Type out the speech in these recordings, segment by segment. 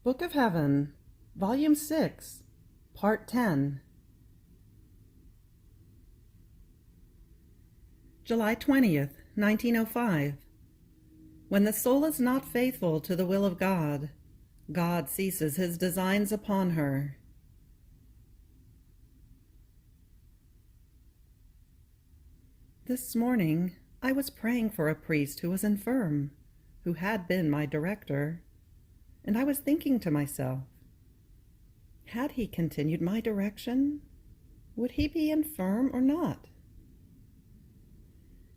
Book of Heaven, Volume 6, Part 10. July 20th, 1905. When the soul is not faithful to the will of God, God ceases his designs upon her. This morning, I was praying for a priest who was infirm, who had been my director, and I was thinking to myself, had he continued my direction, would he be infirm or not?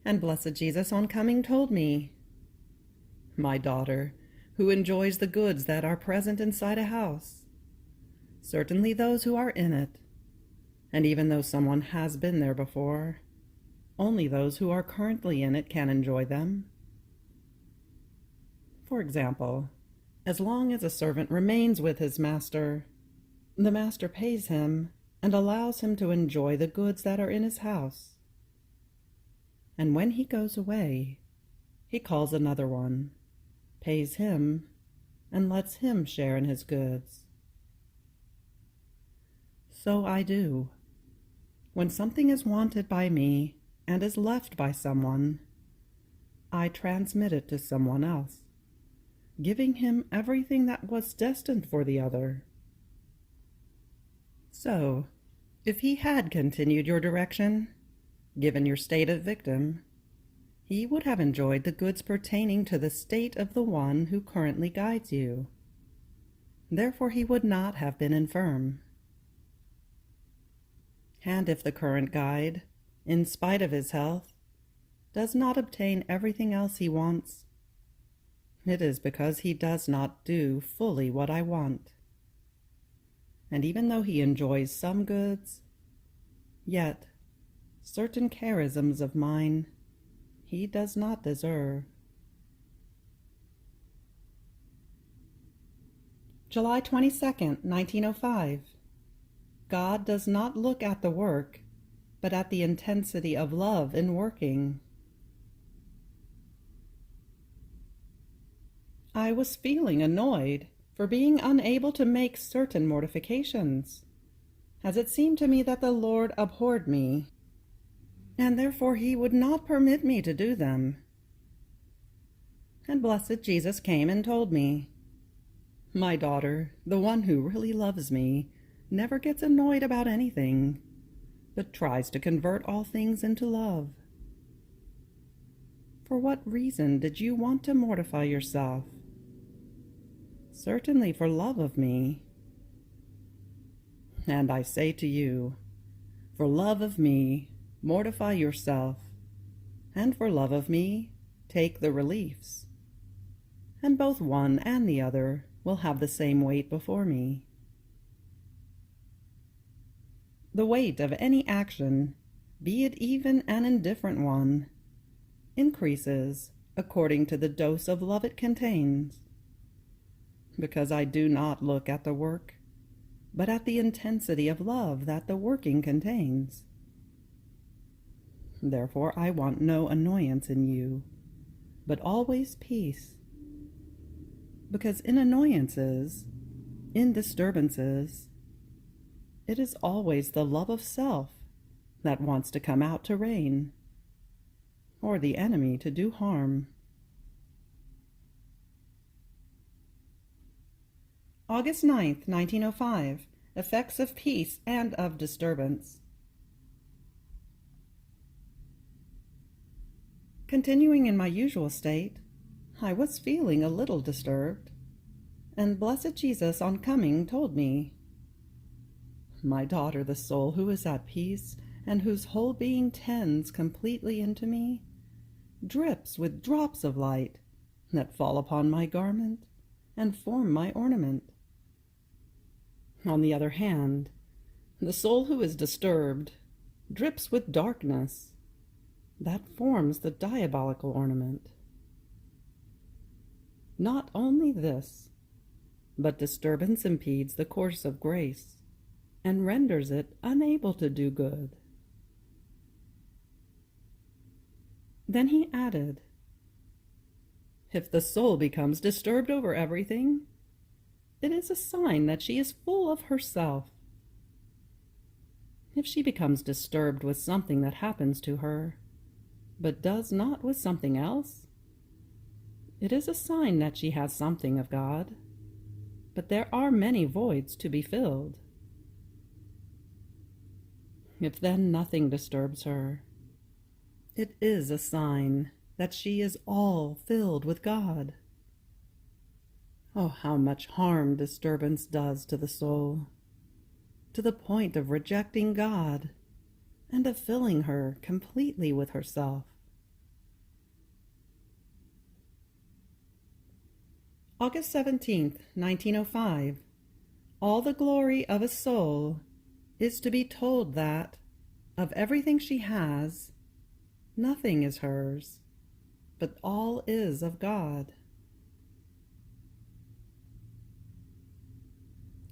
And blessed Jesus on coming told me, "My daughter, who enjoys the goods that are present inside a house, certainly those who are in it, and even though someone has been there before, only those who are currently in it can enjoy them. For example, as long as a servant remains with his master, the master pays him and allows him to enjoy the goods that are in his house. And when he goes away, he calls another one, pays him, and lets him share in his goods. So I do. When something is wanted by me and is left by someone, I transmit it to someone else, giving him everything that was destined for the other. So, if he had continued your direction, given your state of victim, he would have enjoyed the goods pertaining to the state of the one who currently guides you. Therefore he would not have been infirm. And if the current guide, in spite of his health, does not obtain everything else he wants, it is because he does not do fully what I want. And even though he enjoys some goods, yet certain charisms of mine he does not deserve. July 22nd, 1905. God does not look at the work, but at the intensity of love in working. I was feeling annoyed for being unable to make certain mortifications, as it seemed to me that the Lord abhorred me, and therefore he would not permit me to do them. And blessed Jesus came and told me, "My daughter, the one who really loves me, never gets annoyed about anything, but tries to convert all things into love. For what reason did you want to mortify yourself? Certainly for love of me. And I say to you, for love of me, mortify yourself, and for love of me, take the reliefs. And both one and the other will have the same weight before me." The weight of any action, be it even an indifferent one, increases according to the dose of love it contains, because I do not look at the work, but at the intensity of love that the working contains. Therefore I want no annoyance in you, but always peace, because in annoyances, in disturbances, it is always the love of self that wants to come out to reign, or the enemy to do harm. August 9th, 1905. Effects of peace and of disturbance. Continuing in my usual state, I was feeling a little disturbed, and blessed Jesus on coming told me, "My daughter, the soul who is at peace, and whose whole being tends completely into me, drips with drops of light that fall upon my garment and form my ornament. On the other hand, the soul who is disturbed drips with darkness that forms the diabolical ornament. Not only this, but disturbance impedes the course of grace and renders it unable to do good." Then he added, "If the soul becomes disturbed over everything, It is a sign that she is full of herself. If she becomes disturbed with something that happens to her, but does not with something else, it is a sign that she has something of God, but there are many voids to be filled. If then nothing disturbs her, it is a sign that she is all filled with God. Oh, how much harm disturbance does to the soul, to the point of rejecting God and of filling her completely with herself. August 17th, 1905. All the glory of a soul is to be told that, of everything she has, nothing is hers, but all is of God.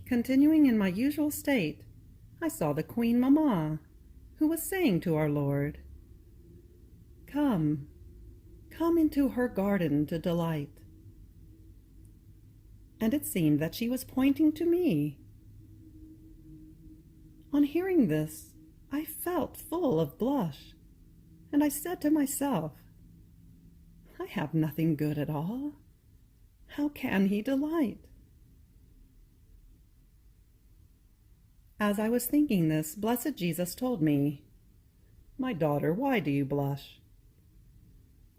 Continuing in my usual state, I saw the Queen Mamma, who was saying to our Lord, "Come, come into her garden to delight." And it seemed that she was pointing to me. On hearing this, I felt full of blush, and I said to myself, "I have nothing good at all. How can he delight?" As I was thinking this, blessed Jesus told me, "My daughter, why do you blush?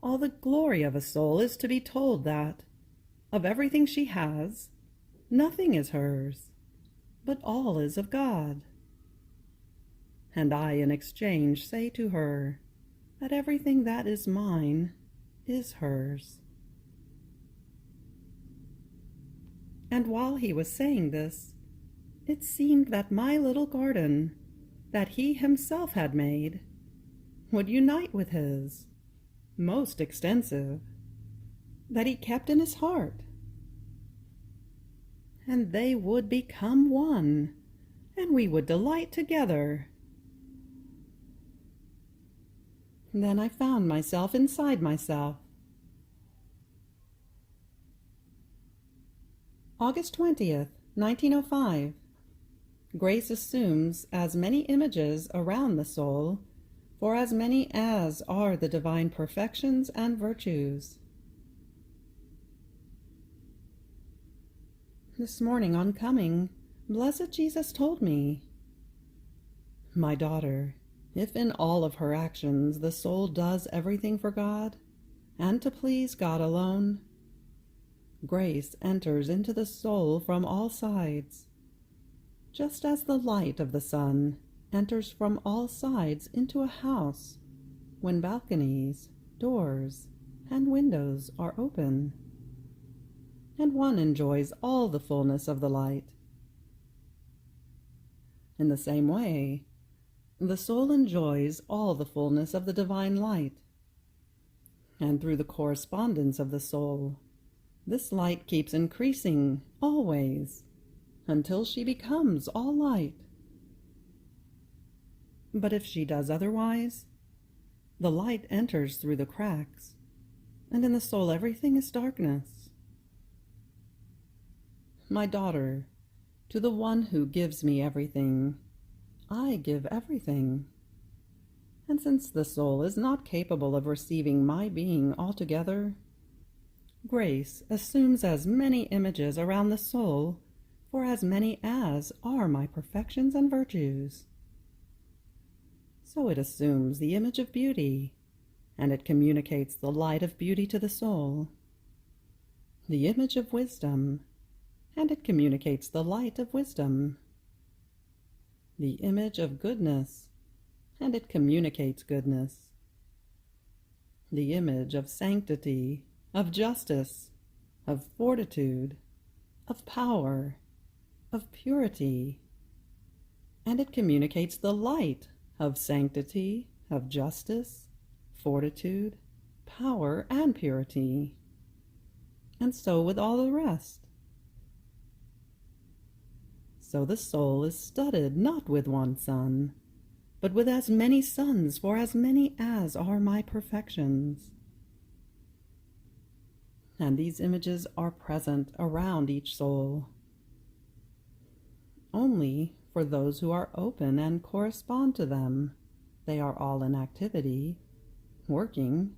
All the glory of a soul is to be told that, of everything she has, nothing is hers, but all is of God. And I in exchange say to her that everything that is mine is hers." And while he was saying this, it seemed that my little garden, that he himself had made, would unite with his, most extensive, that he kept in his heart, and they would become one, and we would delight together. Then I found myself inside myself. August 20th, 1905. Grace assumes as many images around the soul, for as many as are the divine perfections and virtues. This morning on coming, blessed Jesus told me, "My daughter, if in all of her actions the soul does everything for God, and to please God alone, grace enters into the soul from all sides, just as the light of the sun enters from all sides into a house when balconies, doors, and windows are open, and one enjoys all the fullness of the light. In the same way, the soul enjoys all the fullness of the divine light, and through the correspondence of the soul, this light keeps increasing always, until she becomes all light. But if she does otherwise, the light enters through the cracks, and in the soul everything is darkness. My daughter, to the one who gives me everything, I give everything. And since the soul is not capable of receiving my being altogether, grace assumes as many images around the soul for as many as are my perfections and virtues. So it assumes the image of beauty, and it communicates the light of beauty to the soul, the image of wisdom, and it communicates the light of wisdom, the image of goodness, and it communicates goodness, the image of sanctity, of justice, of fortitude, of power, of purity, and it communicates the light of sanctity, of justice, fortitude, power, and purity, and so with all the rest. So the soul is studded not with one sun, but with as many suns for as many as are my perfections. And these images are present around each soul, only for those who are open and correspond to them. They are all in activity, working.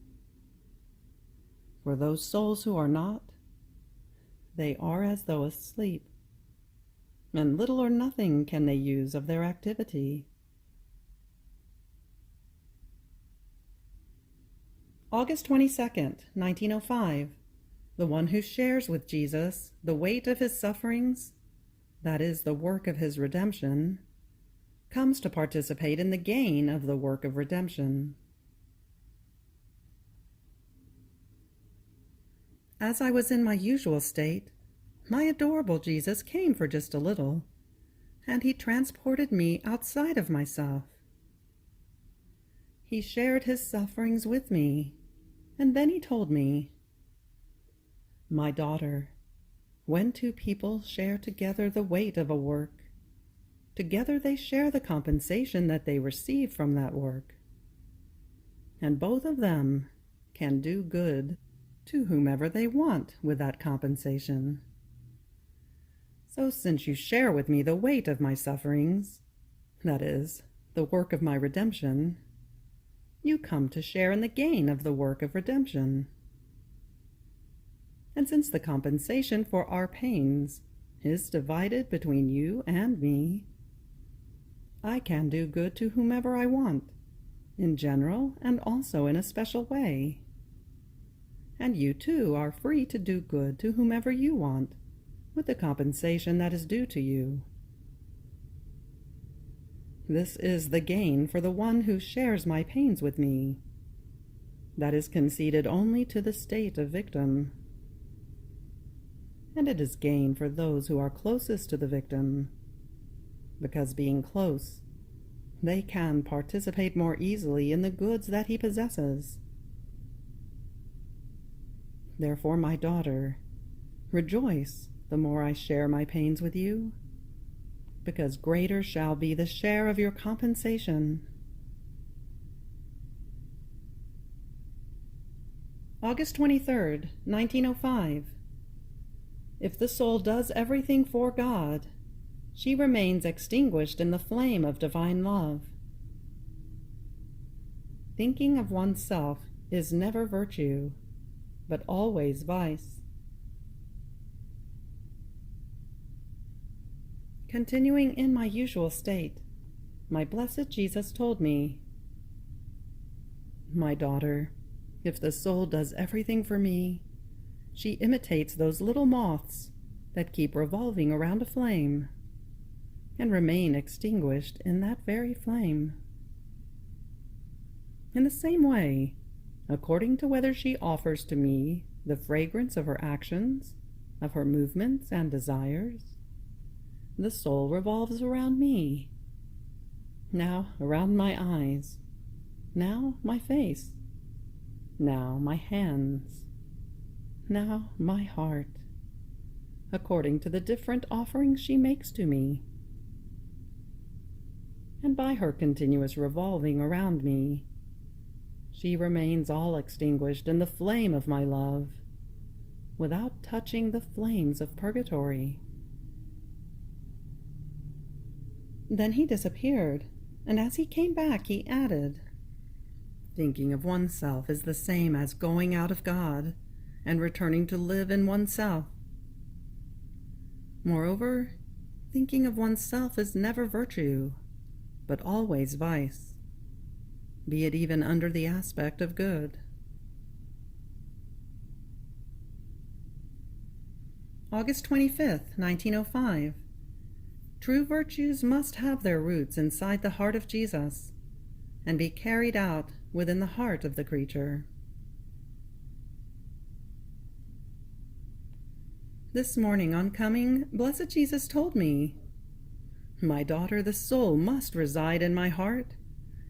For those souls who are not, they are as though asleep, and little or nothing can they use of their activity. August 22nd, 1905. The one who shares with Jesus the weight of his sufferings, that is, the work of his redemption, comes to participate in the gain of the work of redemption. As I was in my usual state, my adorable Jesus came for just a little, and he transported me outside of myself. He shared his sufferings with me, and then he told me, "My daughter, when two people share together the weight of a work, together they share the compensation that they receive from that work, and both of them can do good to whomever they want with that compensation. So since you share with me the weight of my sufferings, that is, the work of my redemption, you come to share in the gain of the work of redemption. And since the compensation for our pains is divided between you and me, I can do good to whomever I want, in general and also in a special way. And you too are free to do good to whomever you want, with the compensation that is due to you. This is the gain for the one who shares my pains with me. That is conceded only to the state of victim. And it is gain for those who are closest to the victim, because being close, they can participate more easily in the goods that he possesses. Therefore, my daughter, rejoice the more I share my pains with you, because greater shall be the share of your compensation." August 23rd, 1905. If the soul does everything for God, she remains extinguished in the flame of divine love. Thinking of oneself is never virtue, but always vice. Continuing in my usual state, my blessed Jesus told me, "My daughter, if the soul does everything for me, she imitates those little moths that keep revolving around a flame and remain extinguished in that very flame. In the same way, according to whether she offers to me the fragrance of her actions, of her movements and desires, the soul revolves around me, now around my eyes, now my face, now my hands, now my heart, according to the different offerings she makes to me. And by her continuous revolving around me, she remains all extinguished in the flame of my love, without touching the flames of purgatory." Then he disappeared, and as he came back he added, "Thinking of oneself is the same as going out of God and returning to live in oneself. Moreover, thinking of oneself is never virtue, but always vice, be it even under the aspect of good." August 25th, 1905. True virtues must have their roots inside the heart of Jesus and be carried out within the heart of the creature. This morning on coming, blessed Jesus told me, "My daughter, the soul must reside in my heart,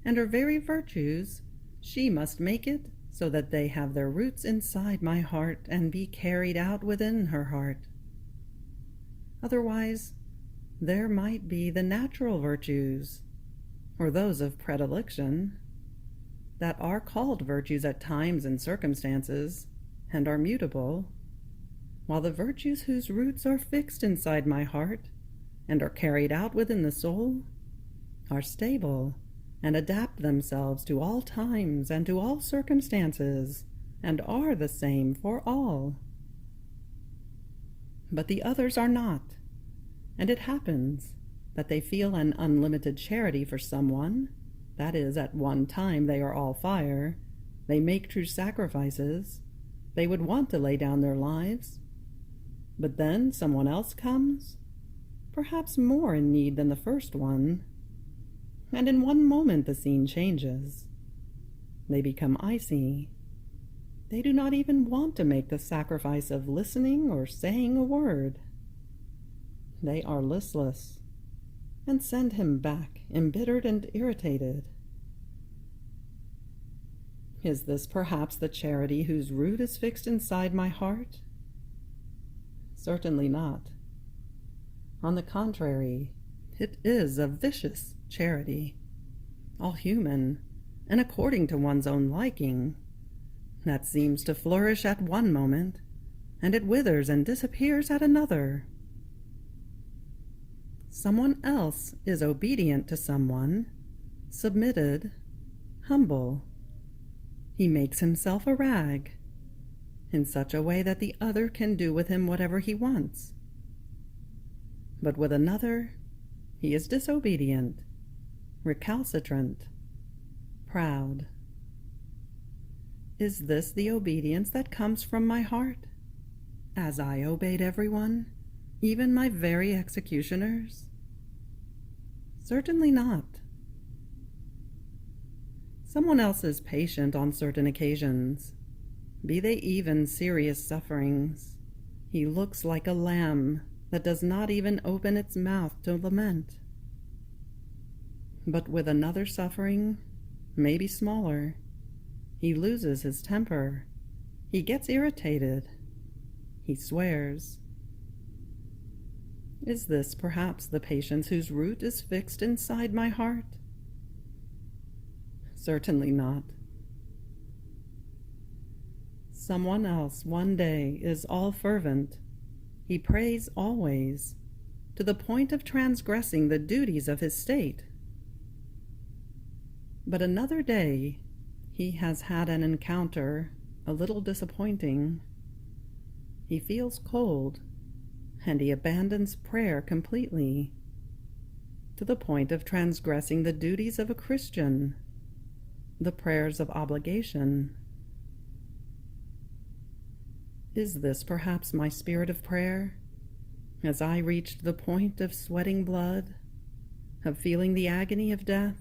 and her very virtues, she must make it so that they have their roots inside my heart and be carried out within her heart. Otherwise, there might be the natural virtues, or those of predilection, that are called virtues at times and circumstances, and are mutable, while the virtues whose roots are fixed inside my heart and are carried out within the soul, are stable and adapt themselves to all times and to all circumstances, and are the same for all. But the others are not, and it happens that they feel an unlimited charity for someone, that is, at one time they are all fire, they make true sacrifices, they would want to lay down their lives. But then someone else comes, perhaps more in need than the first one, and in one moment the scene changes. They become icy. They do not even want to make the sacrifice of listening or saying a word. They are listless, and send him back, embittered and irritated. Is this perhaps the charity whose root is fixed inside my heart? Certainly not. On the contrary, it is a vicious charity, all human, and according to one's own liking, that seems to flourish at one moment, and it withers and disappears at another. Someone else is obedient to someone, submitted, humble. He makes himself a rag, in such a way that the other can do with him whatever he wants. But with another, he is disobedient, recalcitrant, proud. Is this the obedience that comes from my heart, as I obeyed everyone, even my very executioners? Certainly not. Someone else is patient on certain occasions, be they even serious sufferings. He looks like a lamb that does not even open its mouth to lament. But with another suffering, maybe smaller, he loses his temper, he gets irritated, he swears. Is this perhaps the patience whose root is fixed inside my heart? Certainly not. Someone else one day is all fervent. He prays always, to the point of transgressing the duties of his state. But another day he has had an encounter a little disappointing. He feels cold, and he abandons prayer completely, to the point of transgressing the duties of a Christian, the prayers of obligation. Is this perhaps my spirit of prayer, as I reached the point of sweating blood, of feeling the agony of death,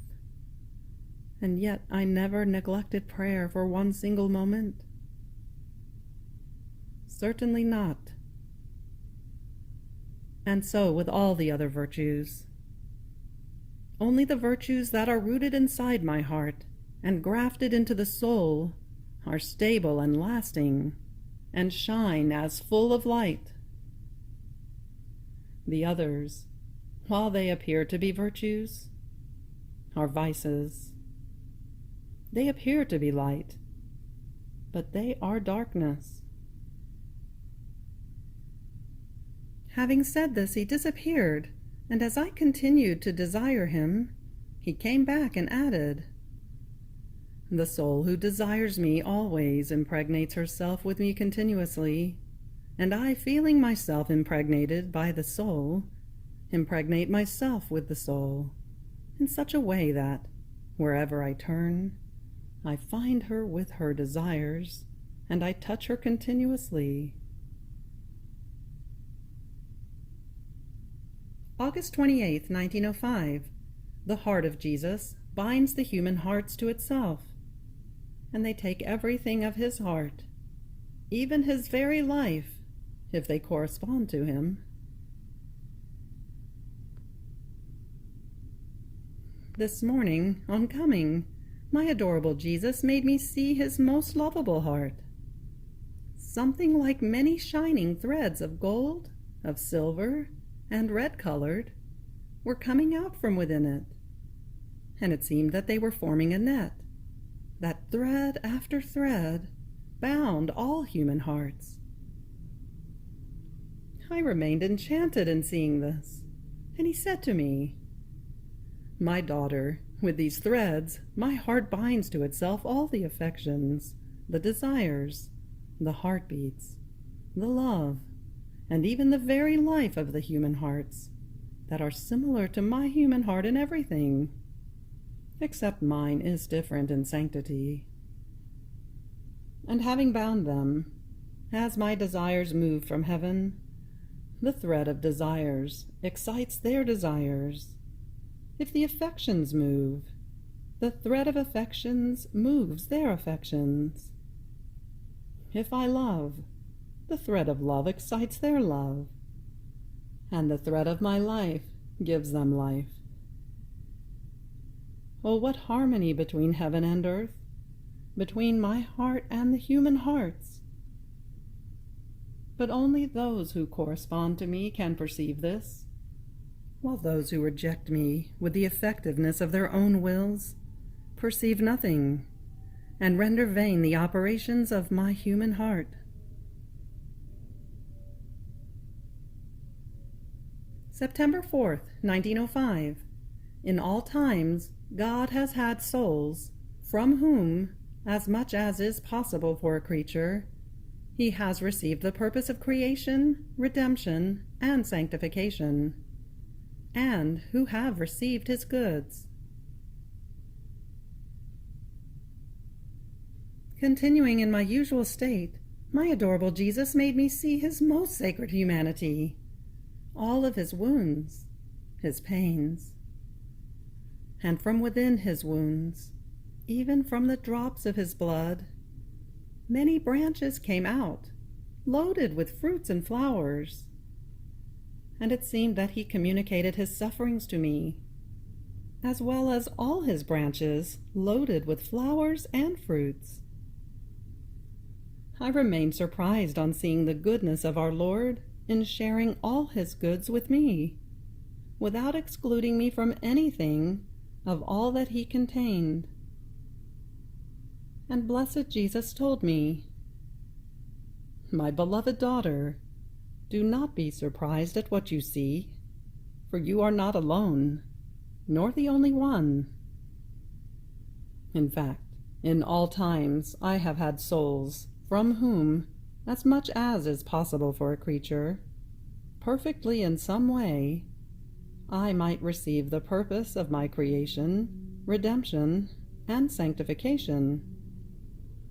and yet I never neglected prayer for one single moment? Certainly not. And so with all the other virtues. Only the virtues that are rooted inside my heart and grafted into the soul are stable and lasting, and shine as full of light. The others, while they appear to be virtues, are vices. They appear to be light, but they are darkness. Having said this, he disappeared, and as I continued to desire him, he came back and added, "The soul who desires me always impregnates herself with me continuously, and I, feeling myself impregnated by the soul, impregnate myself with the soul, in such a way that, wherever I turn, I find her with her desires, and I touch her continuously." August 28, 1905. The heart of Jesus binds the human hearts to itself, and they take everything of his heart, even his very life, if they correspond to him. This morning, on coming, my adorable Jesus made me see his most lovable heart. Something like many shining threads of gold, of silver, and red-colored, were coming out from within it, and it seemed that they were forming a net, that thread after thread bound all human hearts. I remained enchanted in seeing this, And he said to me, "My daughter, with these threads my heart binds to itself all the affections, the desires, the heartbeats, the love, and even the very life of the human hearts, that are similar to my human heart in everything, except mine is different in sanctity. And having bound them, as my desires move from heaven, the thread of desires excites their desires. If the affections move, the thread of affections moves their affections. If I love, the thread of love excites their love, and the thread of my life gives them life. Oh, what harmony between heaven and earth, between my heart and the human hearts! But only those who correspond to me can perceive this, while those who reject me with the effectiveness of their own wills perceive nothing, and render vain the operations of my human heart. September 4th, 1905. In all times, God has had souls, from whom, as much as is possible for a creature, he has received the purpose of creation, redemption, and sanctification, and who have received his goods. Continuing in my usual state, my adorable Jesus made me see his most sacred humanity, all of his wounds, his pains. And from within his wounds, even from the drops of his blood, many branches came out, loaded with fruits and flowers. And it seemed that he communicated his sufferings to me, as well as all his branches loaded with flowers and fruits. I remained surprised on seeing the goodness of our Lord in sharing all his goods with me, without excluding me from anything of all that he contained. And blessed Jesus told me, "My beloved daughter, do not be surprised at what you see, for you are not alone, nor the only one. In fact, in all times I have had souls from whom, as much as is possible for a creature, perfectly in some way, I might receive the purpose of my creation, redemption, and sanctification,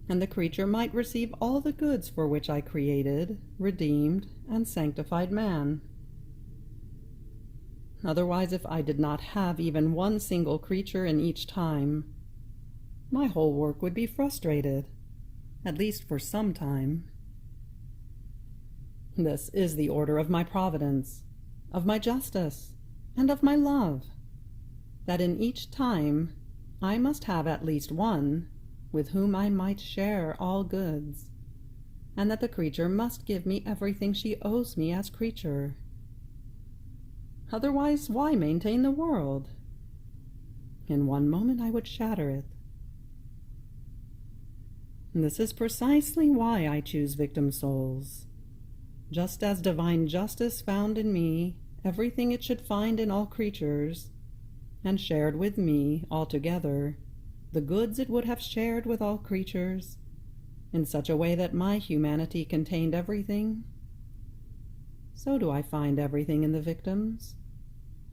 and the creature might receive all the goods for which I created, redeemed, and sanctified man. Otherwise, if I did not have even one single creature in each time, my whole work would be frustrated, at least for some time. This is the order of my providence, of my justice, and of my love, that in each time I must have at least one with whom I might share all goods, and that the creature must give me everything she owes me as creature. Otherwise, why maintain the world? In one moment I would shatter it. This is precisely why I choose victim souls. Just as divine justice found in me everything it should find in all creatures, and shared with me altogether the goods it would have shared with all creatures, in such a way that my humanity contained everything, so do I find everything in the victims,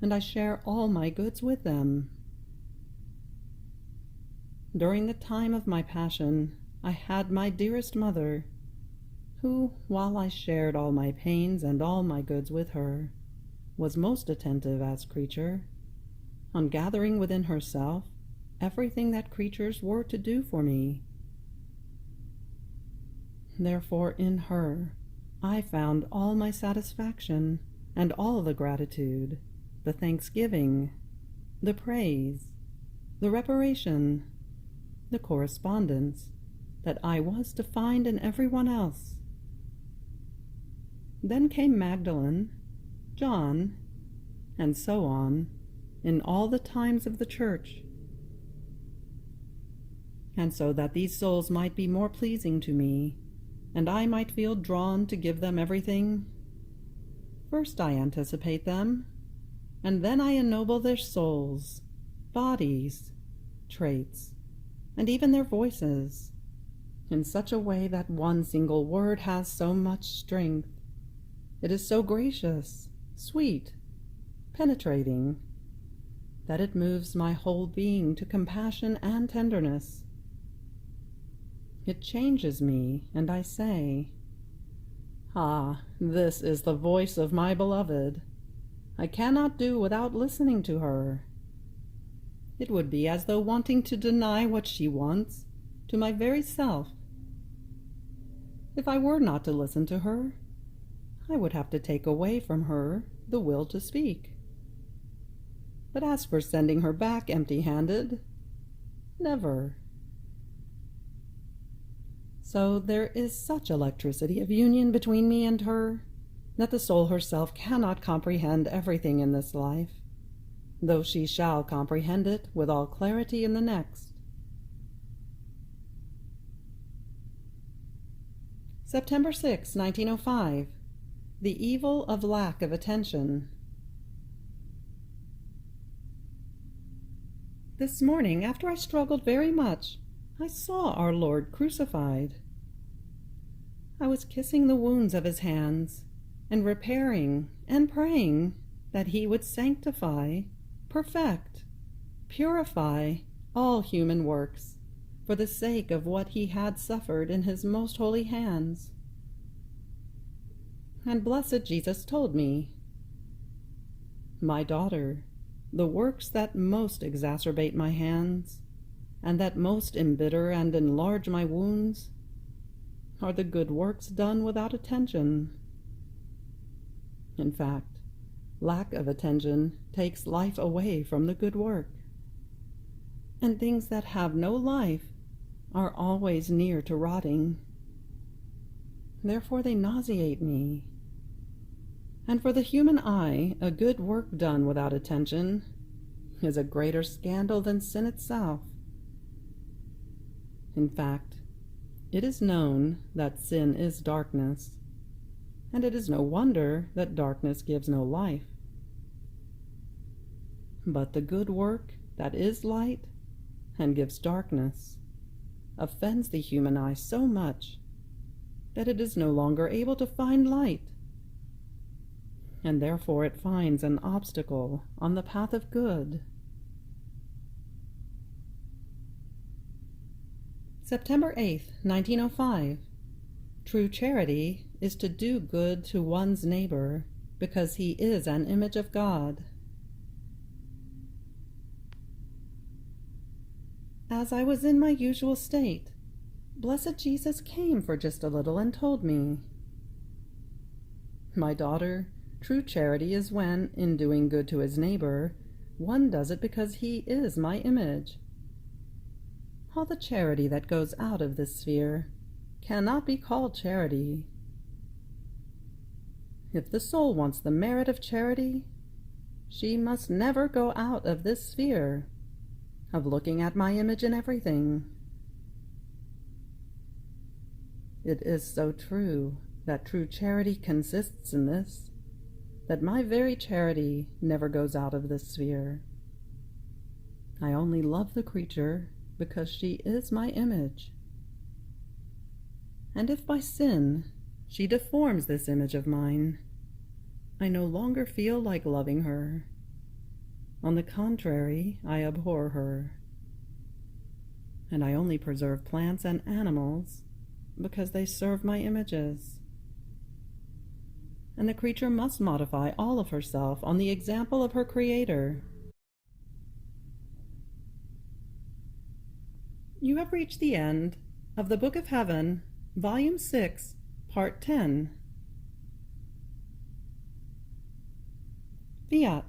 and I share all my goods with them. During the time of my passion, I had my dearest mother, who, while I shared all my pains and all my goods with her, was most attentive as creature, on gathering within herself everything that creatures were to do for me. Therefore, in her, I found all my satisfaction and all the gratitude, the thanksgiving, the praise, the reparation, the correspondence that I was to find in everyone else. Then came Magdalene, John, and so on, in all the times of the church. And so that these souls might be more pleasing to me, and I might feel drawn to give them everything, first I anticipate them, and then I ennoble their souls, bodies, traits, and even their voices, in such a way that one single word has so much strength. It is so gracious, sweet, penetrating, that it moves my whole being to compassion and tenderness. It changes me, and I say, "Ah, this is the voice of my beloved. I cannot do without listening to her." It would be as though wanting to deny what she wants to my very self. If I were not to listen to her, I would have to take away from her the will to speak. But as for sending her back empty-handed, never. So there is such electricity of union between me and her that the soul herself cannot comprehend everything in this life, though she shall comprehend it with all clarity in the next. September 6, 1905. The evil of lack of attention. This morning, after I struggled very much, I saw our Lord crucified. I was kissing the wounds of his hands, and repairing and praying that he would sanctify, perfect, purify all human works, for the sake of what he had suffered in his most holy hands. And blessed Jesus told me, "My daughter, the works that most exacerbate my hands, and that most embitter and enlarge my wounds, are the good works done without attention." In fact, lack of attention takes life away from the good work, and things that have no life are always near to rotting. Therefore they nauseate me. And for the human eye, a good work done without attention is a greater scandal than sin itself. In fact, it is known that sin is darkness, and it is no wonder that darkness gives no life. But the good work that is light and gives darkness offends the human eye so much that it is no longer able to find light, and therefore it finds an obstacle on the path of good. September 8th, 1905. True charity is to do good to one's neighbor because he is an image of God. As I was in my usual state, blessed Jesus came for just a little and told me, "My daughter, true charity is when, in doing good to his neighbor, one does it because he is my image. All the charity that goes out of this sphere cannot be called charity. If the soul wants the merit of charity, she must never go out of this sphere of looking at my image in everything." It is so true that true charity consists in this, that my very charity never goes out of this sphere. I only love the creature because she is my image. And if by sin she deforms this image of mine, I no longer feel like loving her. On the contrary, I abhor her. And I only preserve plants and animals because they serve my images. And the creature must modify all of herself on the example of her Creator. You have reached the end of the Book of Heaven, Volume 6, Part 10. Fiat.